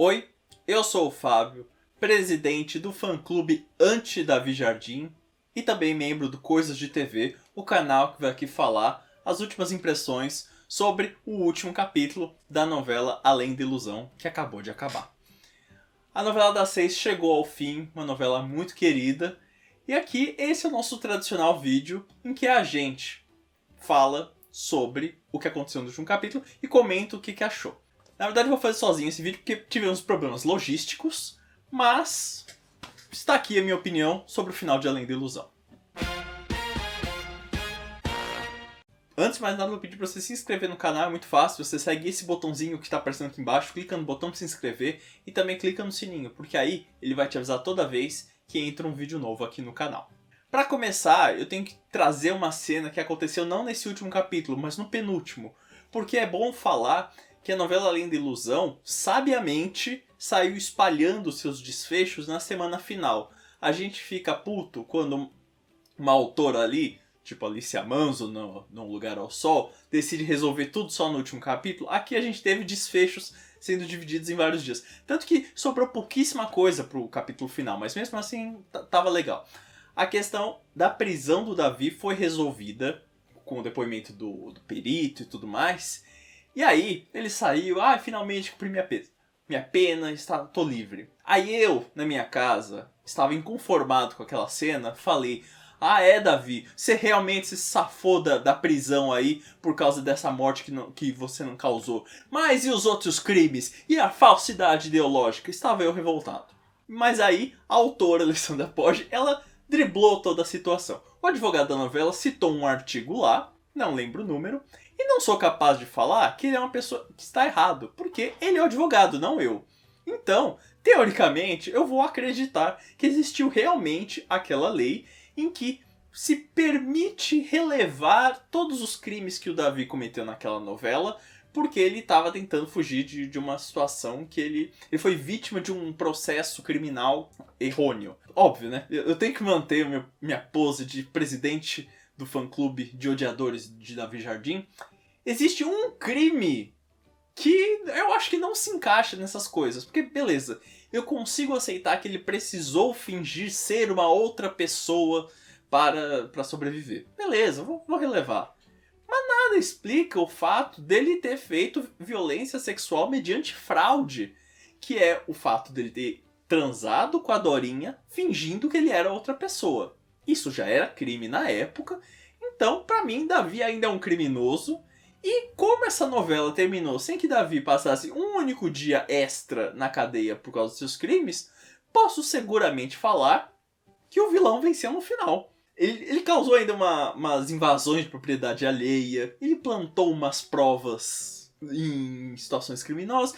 Oi, eu sou o Fábio, presidente do fã-clube Anti-Davi Jardim e também membro do Coisas de TV, o canal que vai aqui falar as últimas impressões sobre o último capítulo da novela Além da Ilusão, que acabou de acabar. A novela das 6 chegou ao fim, uma novela muito querida, e aqui esse é o nosso tradicional vídeo em que a gente fala sobre o que aconteceu no último capítulo e comenta o que achou. Na verdade eu vou fazer sozinho esse vídeo porque tivemos problemas logísticos, mas está aqui a minha opinião sobre o final de Além da Ilusão. Antes de mais nada eu vou pedir para você se inscrever no canal, é muito fácil, você segue esse botãozinho que está aparecendo aqui embaixo, clica no botão para se inscrever e também clica no sininho, porque aí ele vai te avisar toda vez que entra um vídeo novo aqui no canal. Para começar, eu tenho que trazer uma cena que aconteceu não nesse último capítulo, mas no penúltimo, porque é bom falar que a novela Além da Ilusão, sabiamente, saiu espalhando seus desfechos na semana final. A gente fica puto quando uma autora ali, tipo Alicia Manso, no Lugar ao Sol, decide resolver tudo só no último capítulo. Aqui a gente teve desfechos sendo divididos em vários dias. Tanto que sobrou pouquíssima coisa pro capítulo final, mas mesmo assim tava legal. A questão da prisão do Davi foi resolvida com o depoimento do perito e tudo mais. E aí, ele saiu, finalmente cumpri minha pena, tô livre. Aí eu, na minha casa, estava inconformado com aquela cena, falei, Davi, você realmente se safou da prisão aí por causa dessa morte que você não causou. Mas e os outros crimes? E a falsidade ideológica? Estava eu revoltado. Mas aí, a autora, Alessandra Poggi, ela driblou toda a situação. O advogado da novela citou um artigo lá, não lembro o número, e não sou capaz de falar que ele é uma pessoa que está errado, porque ele é o advogado, não eu. Então, teoricamente, eu vou acreditar que existiu realmente aquela lei em que se permite relevar todos os crimes que o Davi cometeu naquela novela, porque ele estava tentando fugir de uma situação que ele foi vítima de um processo criminal errôneo. Óbvio, né? Eu tenho que manter minha pose de presidente do fã-clube de odiadores de Davi Jardim. Existe um crime que eu acho que não se encaixa nessas coisas. Porque, beleza, eu consigo aceitar que ele precisou fingir ser uma outra pessoa para sobreviver. Beleza, vou relevar. Mas nada explica o fato dele ter feito violência sexual mediante fraude. Que é o fato dele ter transado com a Dorinha fingindo que ele era outra pessoa. Isso já era crime na época. Então, pra mim, Davi ainda é um criminoso. E como essa novela terminou sem que Davi passasse um único dia extra na cadeia por causa dos seus crimes, posso seguramente falar que o vilão venceu no final. Ele causou ainda umas invasões de propriedade alheia, ele plantou umas provas em situações criminosas,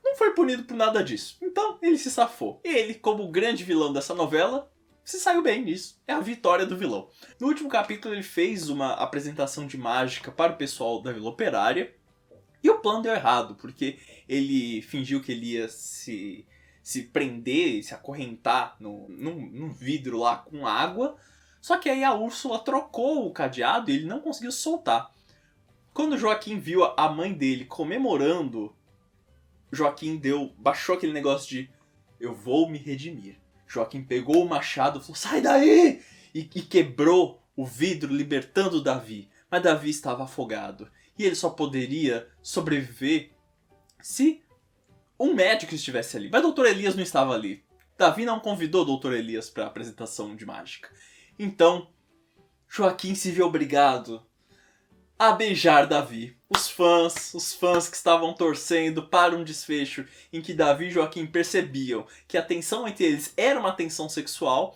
não foi punido por nada disso. Então ele se safou. Ele, como o grande vilão dessa novela, se saiu bem nisso. É a vitória do vilão. No último capítulo ele fez uma apresentação de mágica para o pessoal da Vila Operária. E o plano deu errado, porque ele fingiu que ele ia se prender, se acorrentar num vidro lá com água. Só que aí a Úrsula trocou o cadeado e ele não conseguiu soltar. Quando o Joaquim viu a mãe dele comemorando, Joaquim baixou aquele negócio de eu vou me redimir. Joaquim pegou o machado e falou, sai daí! E quebrou o vidro, libertando o Davi. Mas Davi estava afogado. E ele só poderia sobreviver se um médico estivesse ali. Mas o Dr. Elias não estava ali. Davi não convidou o Dr. Elias para a apresentação de mágica. Então, Joaquim se viu obrigado a beijar Davi. Os fãs que estavam torcendo para um desfecho em que Davi e Joaquim percebiam que a tensão entre eles era uma tensão sexual,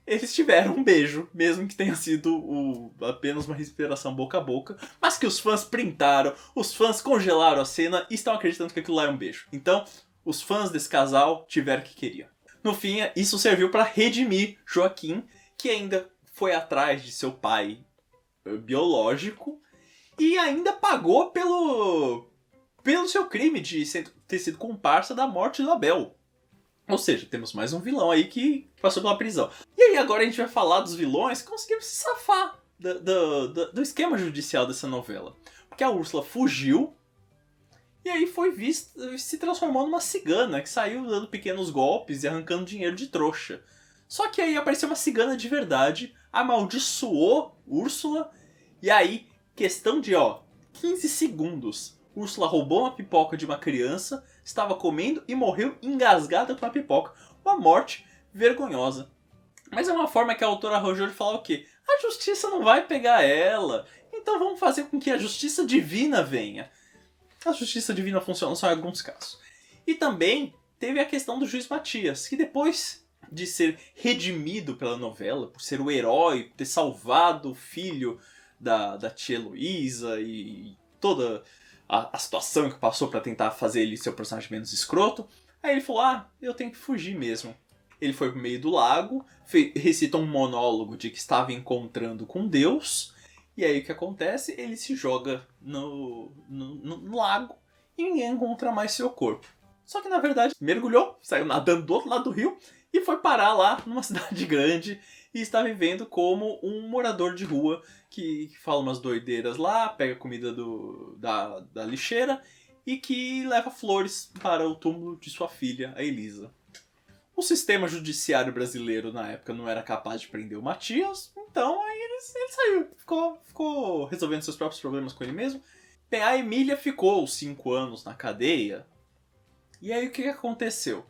eles tiveram um beijo, mesmo que tenha sido apenas uma respiração boca a boca, mas que os fãs printaram, os fãs congelaram a cena e estão acreditando que aquilo lá é um beijo. Então, os fãs desse casal tiveram o que queriam. No fim, isso serviu para redimir Joaquim, que ainda foi atrás de seu pai biológico, e ainda pagou pelo seu crime de ter sido comparsa da morte do Abel. Ou seja, temos mais um vilão aí que passou pela prisão. E aí agora a gente vai falar dos vilões que conseguiram se safar do esquema judicial dessa novela. Porque a Úrsula fugiu E aí se transformou numa cigana que saiu dando pequenos golpes e arrancando dinheiro de trouxa. Só que aí apareceu uma cigana de verdade, amaldiçoou Úrsula, e aí, questão de 15 segundos, Úrsula roubou uma pipoca de uma criança, estava comendo e morreu engasgada com a pipoca. Uma morte vergonhosa. Mas é uma forma que a autora arranjou de falar o quê? A justiça não vai pegar ela, então vamos fazer com que a justiça divina venha. A justiça divina funciona só em alguns casos. E também teve a questão do juiz Matias, que depois de ser redimido pela novela, por ser o herói, ter salvado o filho da tia Heloísa e toda a situação que passou para tentar fazer ele ser o personagem menos escroto, aí ele falou, eu tenho que fugir mesmo. Ele foi pro meio do lago, recitou um monólogo de que estava encontrando com Deus, e aí o que acontece? Ele se joga no lago e ninguém encontra mais seu corpo. Só que na verdade mergulhou, saiu nadando do outro lado do rio e foi parar lá numa cidade grande e está vivendo como um morador de rua que fala umas doideiras lá, pega comida da lixeira e que leva flores para o túmulo de sua filha, a Elisa. O sistema judiciário brasileiro na época não era capaz de prender o Matias, então aí ele saiu, ficou resolvendo seus próprios problemas com ele mesmo. Bem, a Emília ficou 5 anos na cadeia, e aí o que aconteceu?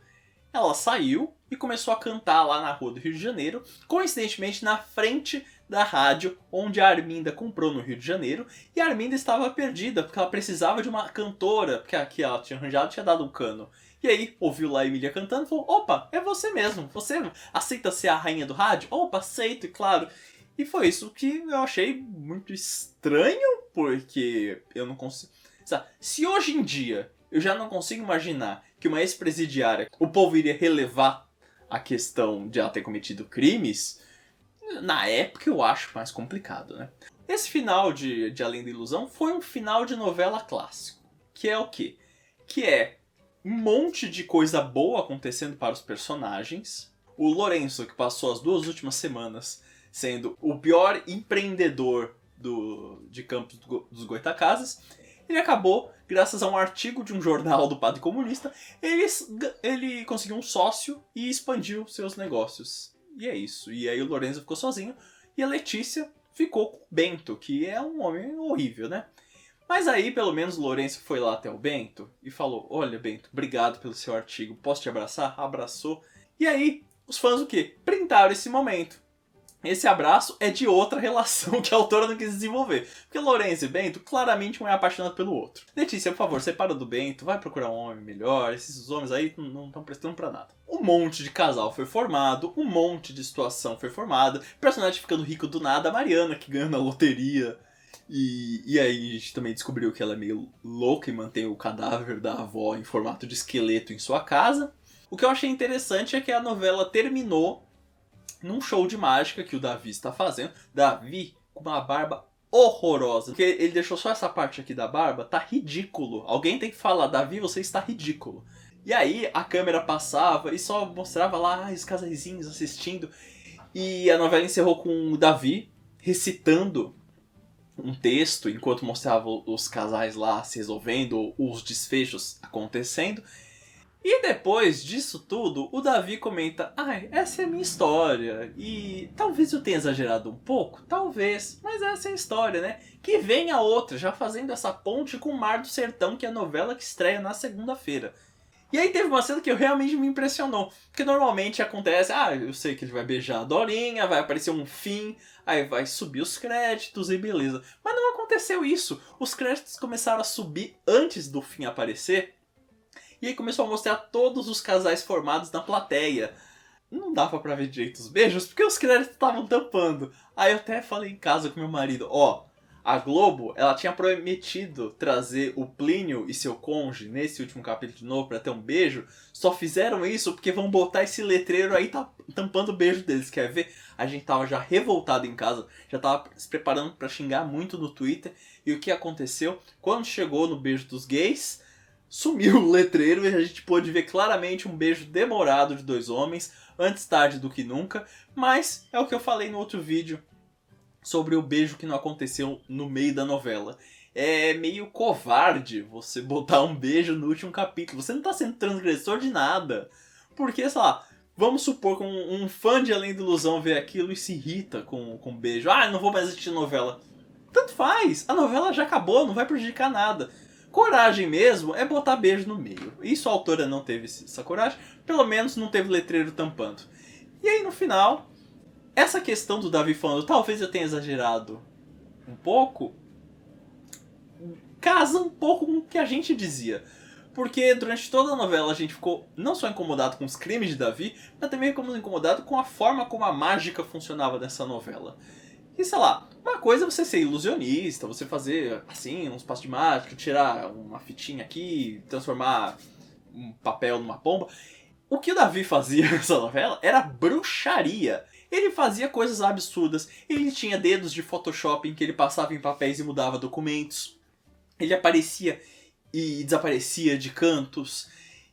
Ela saiu e começou a cantar lá na rua do Rio de Janeiro, coincidentemente na frente da rádio onde a Arminda comprou no Rio de Janeiro, e a Arminda estava perdida, porque ela precisava de uma cantora, porque a que ela tinha arranjado tinha dado um cano. E aí, ouviu lá a Emília cantando e falou, opa, é você mesmo, você aceita ser a rainha do rádio? Opa, aceito, e claro. E foi isso que eu achei muito estranho, porque eu não consigo... Se hoje em dia eu já não consigo imaginar que uma ex-presidiária, o povo iria relevar a questão de ela ter cometido crimes, na época eu acho mais complicado, né? Esse final de Além da Ilusão foi um final de novela clássico, que é o quê? Que é um monte de coisa boa acontecendo para os personagens. O Lourenço, que passou as 2 últimas semanas sendo o pior empreendedor de Campos dos Goytacazes, ele acabou, graças a um artigo de um jornal do Padre Comunista, ele conseguiu um sócio e expandiu seus negócios. E é isso. E aí o Lourenço ficou sozinho e a Letícia ficou com o Bento, que é um homem horrível, né? Mas aí, pelo menos, o Lourenço foi lá até o Bento e falou, olha, Bento, obrigado pelo seu artigo, posso te abraçar? Abraçou. E aí, os fãs o quê? Printaram esse momento. Esse abraço é de outra relação que a autora não quis desenvolver. Porque Lourenço e Bento, claramente um é apaixonado pelo outro. Letícia, por favor, separa do Bento, vai procurar um homem melhor, esses homens aí não estão prestando pra nada. Um monte de casal foi formado, um monte de situação foi formada, personagem ficando rico do nada, a Mariana que ganha na loteria. E aí a gente também descobriu que ela é meio louca e mantém o cadáver da avó em formato de esqueleto em sua casa. O que eu achei interessante é que a novela terminou num show de mágica que o Davi está fazendo. Davi com uma barba horrorosa. Porque ele deixou só essa parte aqui da barba, tá ridículo. Alguém tem que falar, Davi, você está ridículo. E aí a câmera passava e só mostrava lá os casaizinhos assistindo. E a novela encerrou com o Davi recitando um texto enquanto mostrava os casais lá se resolvendo, os desfechos acontecendo. E depois disso tudo, o Davi comenta, essa é a minha história, e talvez eu tenha exagerado um pouco, talvez, mas essa é a história, né? Que vem a outra, já fazendo essa ponte com o Mar do Sertão, que é a novela que estreia na segunda-feira. E aí teve uma cena que realmente me impressionou, porque normalmente acontece, eu sei que ele vai beijar a Dorinha, vai aparecer um fim, aí vai subir os créditos e beleza. Mas não aconteceu isso, os créditos começaram a subir antes do fim aparecer, e aí começou a mostrar todos os casais formados na plateia. Não dava pra ver direito os beijos, porque os créditos estavam tampando. Aí eu até falei em casa com meu marido, a Globo, ela tinha prometido trazer o Plínio e seu cônjuge nesse último capítulo de novo pra ter um beijo. Só fizeram isso porque vão botar esse letreiro aí tampando o beijo deles. Quer ver? A gente tava já revoltado em casa, já tava se preparando pra xingar muito no Twitter. E o que aconteceu? Quando chegou no beijo dos gays, sumiu o letreiro e a gente pôde ver claramente um beijo demorado de 2 homens, antes tarde do que nunca, mas é o que eu falei no outro vídeo sobre o beijo que não aconteceu no meio da novela. é meio covarde você botar um beijo no último capítulo. Você não tá sendo transgressor de nada. Porque, sei lá, vamos supor que um fã de Além da Ilusão vê aquilo e se irrita com beijo. Ah, não vou mais assistir novela. Tanto faz, a novela já acabou, não vai prejudicar nada. Coragem mesmo é botar beijo no meio. Isso a autora não teve essa coragem, pelo menos não teve letreiro tampando. E aí no final, essa questão do Davi falando, talvez eu tenha exagerado um pouco, casa um pouco com o que a gente dizia. Porque durante toda a novela a gente ficou não só incomodado com os crimes de Davi, mas também ficamos incomodado com a forma como a mágica funcionava nessa novela. E sei lá, uma coisa é você ser ilusionista, você fazer assim, uns passos de mágica, tirar uma fitinha aqui, transformar um papel numa pomba. O que o Davi fazia nessa novela era bruxaria. Ele fazia coisas absurdas, ele tinha dedos de Photoshop em que ele passava em papéis e mudava documentos. Ele aparecia e desaparecia de cantos.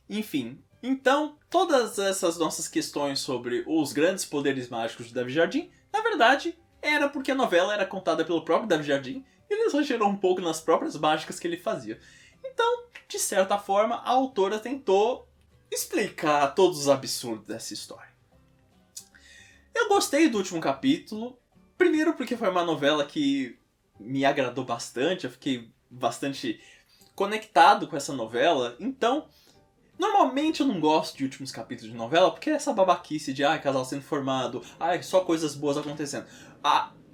Enfim, então todas essas nossas questões sobre os grandes poderes mágicos de Davi Jardim, na verdade, era porque a novela era contada pelo próprio Davi Jardim e ele exagerou um pouco nas próprias mágicas que ele fazia. Então, de certa forma, a autora tentou explicar todos os absurdos dessa história. Eu gostei do último capítulo, primeiro porque foi uma novela que me agradou bastante, eu fiquei bastante conectado com essa novela, então normalmente eu não gosto de últimos capítulos de novela porque é essa babaquice de casal sendo formado, só coisas boas acontecendo.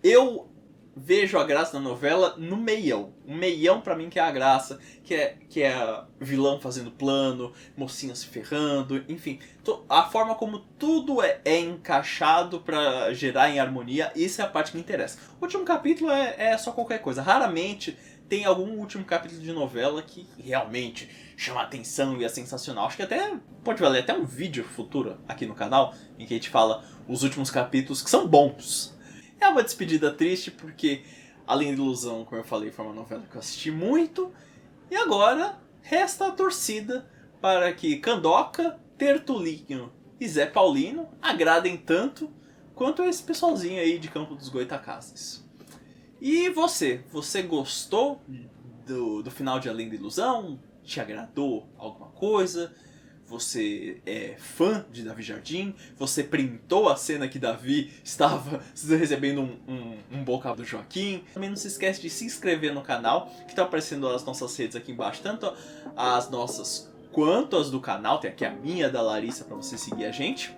Eu vejo a graça da novela no meião. O meião pra mim que é a graça, que é vilão fazendo plano, mocinha se ferrando, enfim. A forma como tudo é encaixado pra gerar em harmonia, isso é a parte que me interessa. O último capítulo é só qualquer coisa. Raramente tem algum último capítulo de novela que realmente chama a atenção e é sensacional. Acho que até pode valer até um vídeo futuro aqui no canal, em que a gente fala os últimos capítulos que são bons. É uma despedida triste porque Além da Ilusão, como eu falei, foi uma novela que eu assisti muito. E agora resta a torcida para que Candoca, Tertulinho e Zé Paulino agradem tanto quanto esse pessoalzinho aí de Campo dos Goytacazes. E você gostou do final de Além da Ilusão? Te agradou alguma coisa? Você é fã de Davi Jardim? Você printou a cena que Davi estava recebendo um bocado do Joaquim? Também não se esquece de se inscrever no canal, que está aparecendo as nossas redes aqui embaixo, tanto as nossas quanto as do canal. Tem aqui a minha, da Larissa, para você seguir a gente.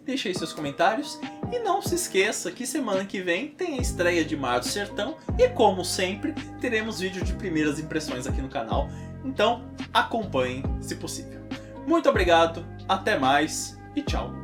Deixe aí seus comentários e não se esqueça que semana que vem tem a estreia de Mar do Sertão e, como sempre, teremos vídeo de primeiras impressões aqui no canal, então acompanhem se possível. Muito obrigado, até mais e tchau!